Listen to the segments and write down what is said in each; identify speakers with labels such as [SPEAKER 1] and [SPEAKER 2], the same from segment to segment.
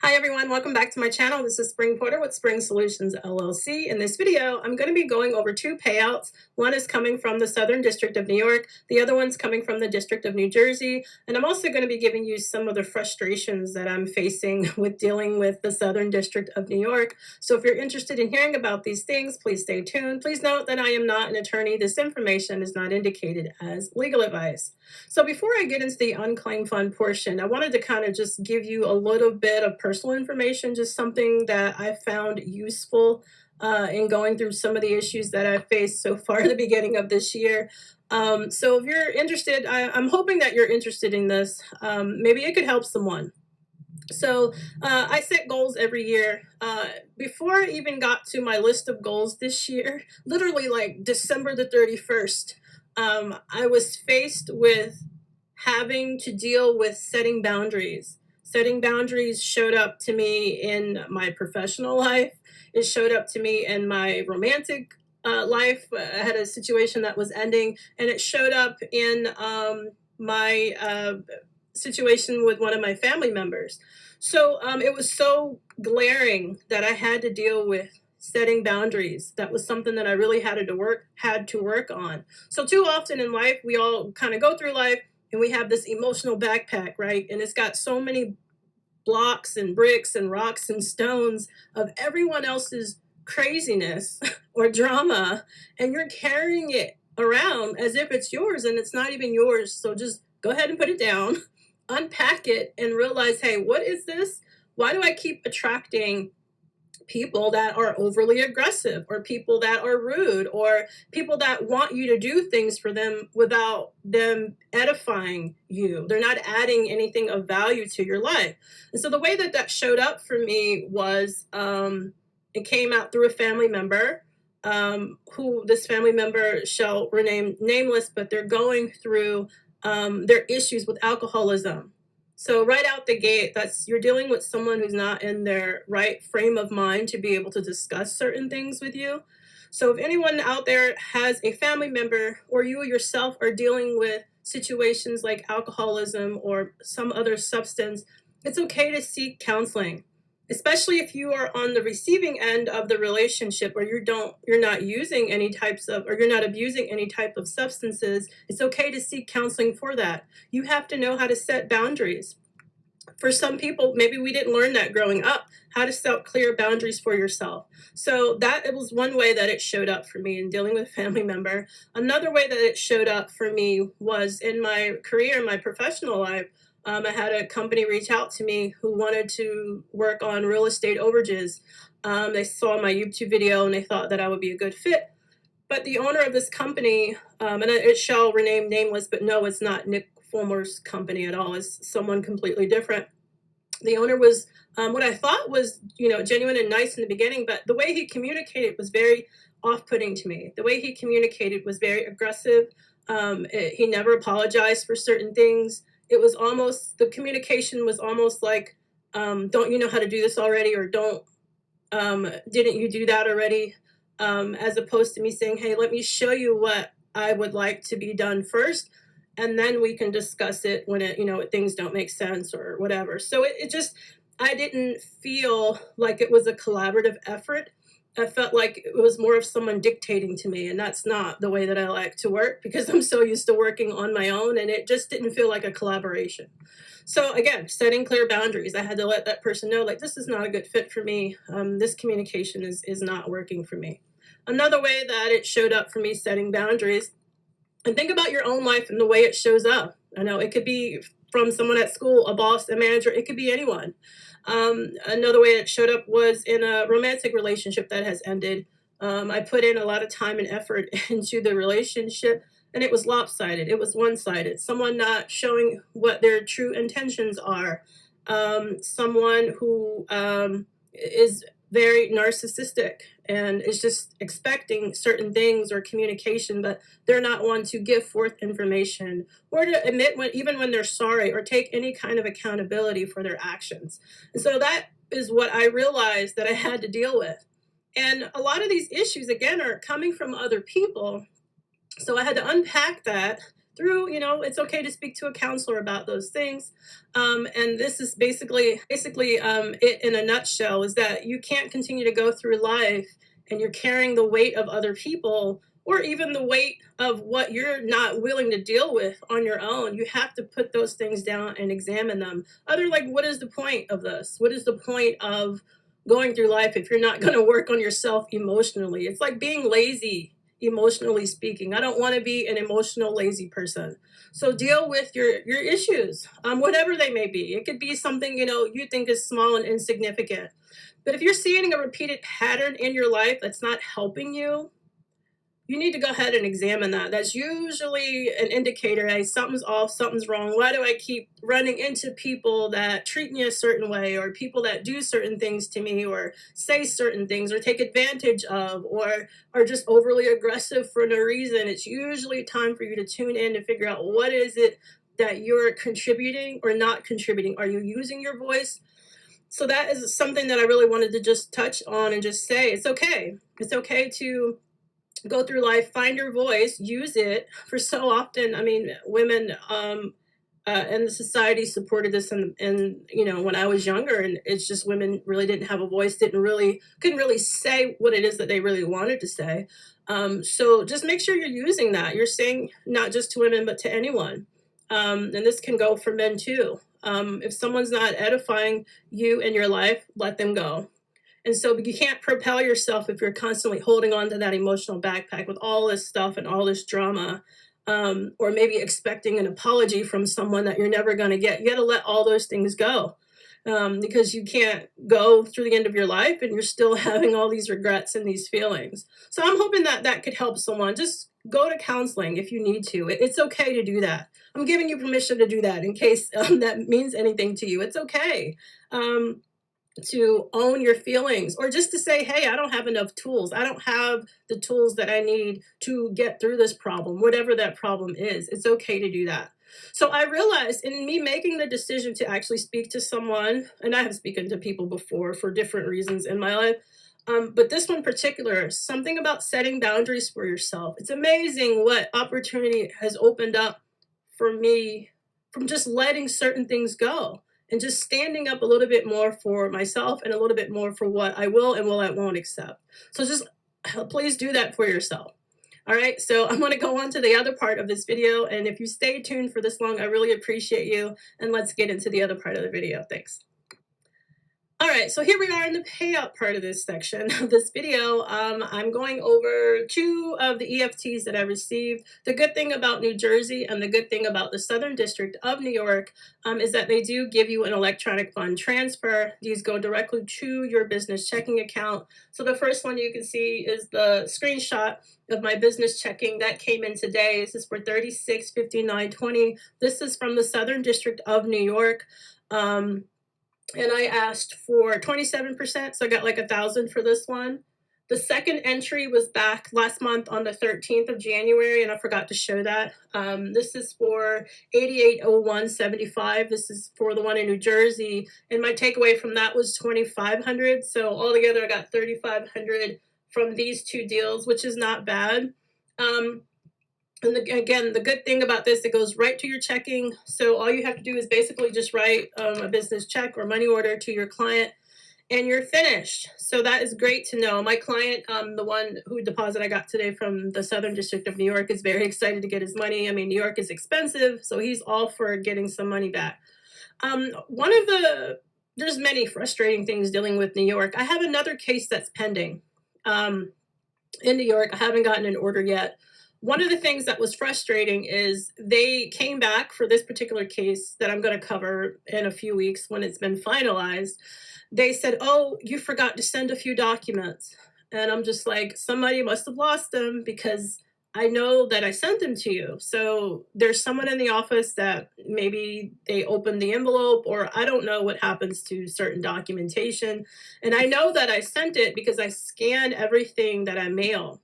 [SPEAKER 1] Hi everyone, welcome back to my channel. This is Spring Porter with Spring Solutions LLC. In this video, I'm going to be going over two payouts. One is coming from the Southern District of New York. The other one's coming from the District of New Jersey. And I'm also going to be giving you some of the frustrations that I'm facing with dealing with the Southern District of New York. So if you're interested in hearing about these things, please stay tuned. Please note that I am not an attorney. This information is not indicated as legal advice. So before I get into the unclaimed fund portion, I wanted to kind of just give you a little bit of personal information, just something that I found useful in going through some of the issues that I've faced so far at the beginning of this year. So if you're interested, I'm hoping that you're interested in this. Maybe it could help someone. So I set goals every year. Before I even got to my list of goals this year, literally like December the 31st, I was faced with having to deal with setting boundaries. Setting boundaries showed up to me in my professional life. It showed up to me in my romantic life. I had a situation that was ending, and it showed up in my situation with one of my family members. So it was so glaring that I had to deal with setting boundaries. That was something that I really had to work on. So too often in life, we all kind of go through life and we have this emotional backpack, right? And it's got so many blocks and bricks and rocks and stones of everyone else's craziness or drama, and you're carrying it around as if it's yours, and it's not even yours. So just go ahead and put it down, unpack it, and realize, hey, what is this? Why do I keep attracting people that are overly aggressive, or people that are rude, or people that want you to do things for them without them edifying you? They're not adding anything of value to your life. And so the way that that showed up for me was it came out through a family member, who this family member shall remain nameless, but they're going through their issues with alcoholism. So right out the gate, you're dealing with someone who's not in their right frame of mind to be able to discuss certain things with you. So if anyone out there has a family member, or you yourself are dealing with situations like alcoholism or some other substance, it's okay to seek counseling, especially if you are on the receiving end of the relationship, or you're not using any types of, or you're not abusing any type of substances. It's okay to seek counseling for that. You have to know how to set boundaries. For some people, maybe we didn't learn that growing up, how to set clear boundaries for yourself. So that, it was one way that it showed up for me in dealing with a family member. Another way that it showed up for me was in my career, my professional life. I had a company reach out to me who wanted to work on real estate overages. They saw my YouTube video and they thought that I would be a good fit. But the owner of this company, and it shall remain nameless, but no, it's not Nick Fulmer's company at all. It's someone completely different. The owner was what I thought was, genuine and nice in the beginning, but the way he communicated was very off-putting to me. The way he communicated was very aggressive. He never apologized for certain things. It was almost, the communication was almost like, don't you know how to do this already? Or didn't you do that already? As opposed to me saying, hey, let me show you what I would like to be done first, and then we can discuss it when things don't make sense or whatever. So it just, I didn't feel like it was a collaborative effort. I felt like it was more of someone dictating to me, and that's not the way that I like to work, because I'm so used to working on my own, and it just didn't feel like a collaboration. So again, setting clear boundaries. I had to let that person know, like, this is not a good fit for me. This communication is not working for me. Another way that it showed up for me setting boundaries, and think about your own life and the way it shows up. I know it could be from someone at school, a boss, a manager, it could be anyone. Another way it showed up was in a romantic relationship that has ended. I put in a lot of time and effort into the relationship, and it was lopsided. It was one-sided. Someone not showing what their true intentions are. Someone who is very narcissistic and is just expecting certain things or communication, but they're not one to give forth information or to admit even when they're sorry, or take any kind of accountability for their actions. And so that is what I realized that I had to deal with. And a lot of these issues, again, are coming from other people. So I had to unpack that, through, it's okay to speak to a counselor about those things. And this is basically it in a nutshell, is that you can't continue to go through life and you're carrying the weight of other people, or even the weight of what you're not willing to deal with on your own. You have to put those things down and examine them. What is the point of this? What is the point of going through life if you're not going to work on yourself emotionally? It's like being lazy, emotionally speaking. I don't want to be an emotional lazy person. So deal with your issues, whatever they may be. It could be something you think is small and insignificant. But if you're seeing a repeated pattern in your life that's not helping you, you need to go ahead and examine that. That's usually an indicator, hey, something's off, something's wrong. Why do I keep running into people that treat me a certain way, or people that do certain things to me, or say certain things, or take advantage of, or are just overly aggressive for no reason? It's usually time for you to tune in to figure out what is it that you're contributing or not contributing. Are you using your voice? So that is something that I really wanted to just touch on and just say it's okay. It's okay to go through life, find your voice, use it. For so often, I mean, women and the society supported this, and when I was younger, and it's just women really didn't have a voice, couldn't really say what it is that they really wanted to say. So just make sure you're using that. You're saying not just to women, but to anyone. And this can go for men too. If someone's not edifying you in your life, let them go. And so you can't propel yourself if you're constantly holding on to that emotional backpack with all this stuff and all this drama, or maybe expecting an apology from someone that you're never going to get. You got to let all those things go, because you can't go through the end of your life and you're still having all these regrets and these feelings. So I'm hoping that that could help someone. Just go to counseling if you need to. It's okay to do that. I'm giving you permission to do that in case that means anything to you. It's okay. To own your feelings, or just to say, hey, I don't have enough tools. I don't have the tools that I need to get through this problem, whatever that problem is. It's okay to do that. So I realized in me making the decision to actually speak to someone, and I have spoken to people before for different reasons in my life, but this one in particular, something about setting boundaries for yourself. It's amazing what opportunity has opened up for me from just letting certain things go and just standing up a little bit more for myself and a little bit more for what I will and what I won't accept. So just please do that for yourself. All right, so I'm going to go on to the other part of this video. And if you stay tuned for this long, I really appreciate you. And let's get into the other part of the video. Thanks. All right, so here we are in the payout part of this section of this video. I'm going over 2 of the EFTs that I received. The good thing about New Jersey and the good thing about the Southern District of New York is that they do give you an electronic fund transfer. These go directly to your business checking account. So the first one you can see is the screenshot of my business checking that came in today. This is for $36.59.20. This is from the Southern District of New York. And I asked for 27%, so I got like 1,000 for this one. The second entry was back last month on the 13th of January, and I forgot to show that. This is for 8801.75. This is for the one in New Jersey, and my takeaway from that was 2,500. So altogether, I got 3,500 from these 2 deals, which is not bad. And again, the good thing about this, it goes right to your checking. So all you have to do is basically just write a business check or money order to your client, and you're finished. So that is great to know. My client, the one who deposit I got today from the Southern District of New York, is very excited to get his money. I mean, New York is expensive, so he's all for getting some money back. There's many frustrating things dealing with New York. I have another case that's pending in New York. I haven't gotten an order yet. One of the things that was frustrating is they came back for this particular case that I'm going to cover in a few weeks when it's been finalized. They said, oh, you forgot to send a few documents. And I'm just like, somebody must have lost them, because I know that I sent them to you. So there's someone in the office that maybe they opened the envelope, or I don't know what happens to certain documentation. And I know that I sent it because I scan everything that I mail.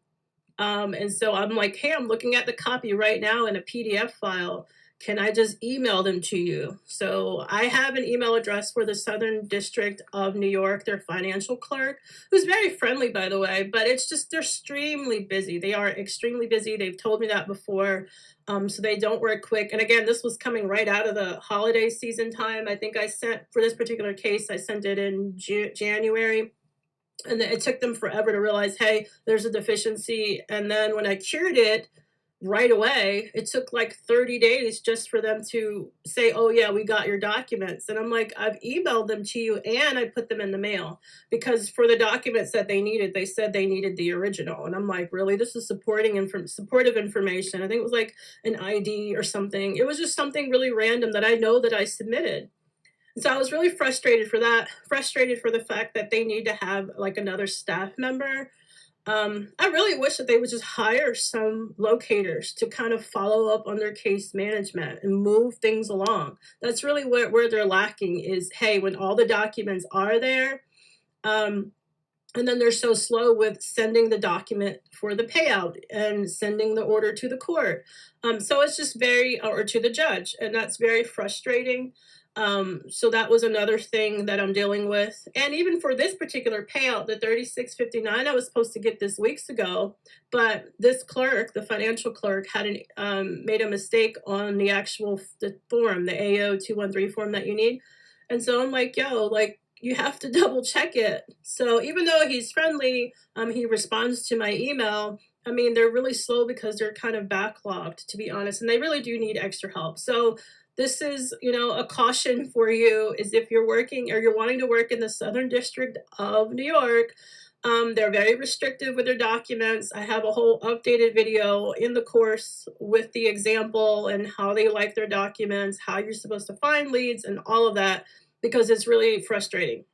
[SPEAKER 1] And so I'm like, hey, I'm looking at the copy right now in a PDF file. can I just email them to you? So I have an email address for the Southern District of New York, their financial clerk, who's very friendly, by the way, but it's just they're extremely busy. They are extremely busy. They've told me that before. So they don't work quick. And again, this was coming right out of the holiday season time. I think I sent, for this particular case, I sent it in January. And it took them forever to realize, hey, there's a deficiency. And then when I cured it, right away, it took like 30 days just for them to say, oh yeah, we got your documents. And I'm like, I've emailed them to you and I put them in the mail, because for the documents that they needed, they said they needed the original. And I'm like, really? This is supportive information. I think it was like an ID or something. It was just something really random that I know that I submitted. And so I was really frustrated for that, frustrated for the fact that they need to have like another staff member. I really wish that they would just hire some locators to kind of follow up on their case management and move things along. That's really where they're lacking is, hey, when all the documents are there, um, and then they're so slow with sending the document for the payout and sending the order to the court. So it's just or to the judge, and that's very frustrating. So that was another thing that I'm dealing with. And even for this particular payout, the 3659, I was supposed to get this weeks ago, but this clerk, the financial clerk, made a mistake on the form, the AO 213 form that you need. And so I'm like, yo, like, you have to double check it. So even though he's friendly, he responds to my email. I mean, they're really slow because they're kind of backlogged, to be honest, and they really do need extra help. So this is, a caution for you is if you're working or you're wanting to work in the Southern District of New York, they're very restrictive with their documents. I have a whole updated video in the course with the example and how they like their documents, how you're supposed to find leads and all of that, because it's really frustrating.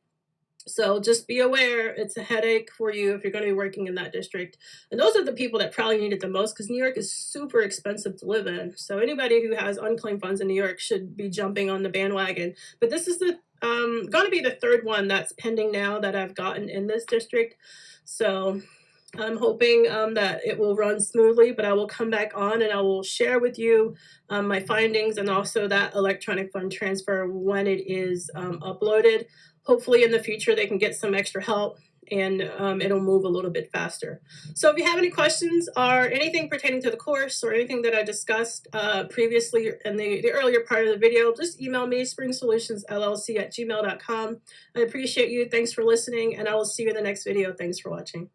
[SPEAKER 1] So just be aware, it's a headache for you if you're going to be working in that district. And those are the people that probably need it the most, because New York is super expensive to live in. So anybody who has unclaimed funds in New York should be jumping on the bandwagon. But this is going to be the third one that's pending now that I've gotten in this district. So I'm hoping that it will run smoothly, but I will come back on and I will share with you my findings and also that electronic fund transfer when it is uploaded. Hopefully in the future they can get some extra help and it'll move a little bit faster. So if you have any questions or anything pertaining to the course or anything that I discussed previously in the earlier part of the video, just email me, springsolutionsllc@gmail.com. I appreciate you. Thanks for listening, and I will see you in the next video. Thanks for watching.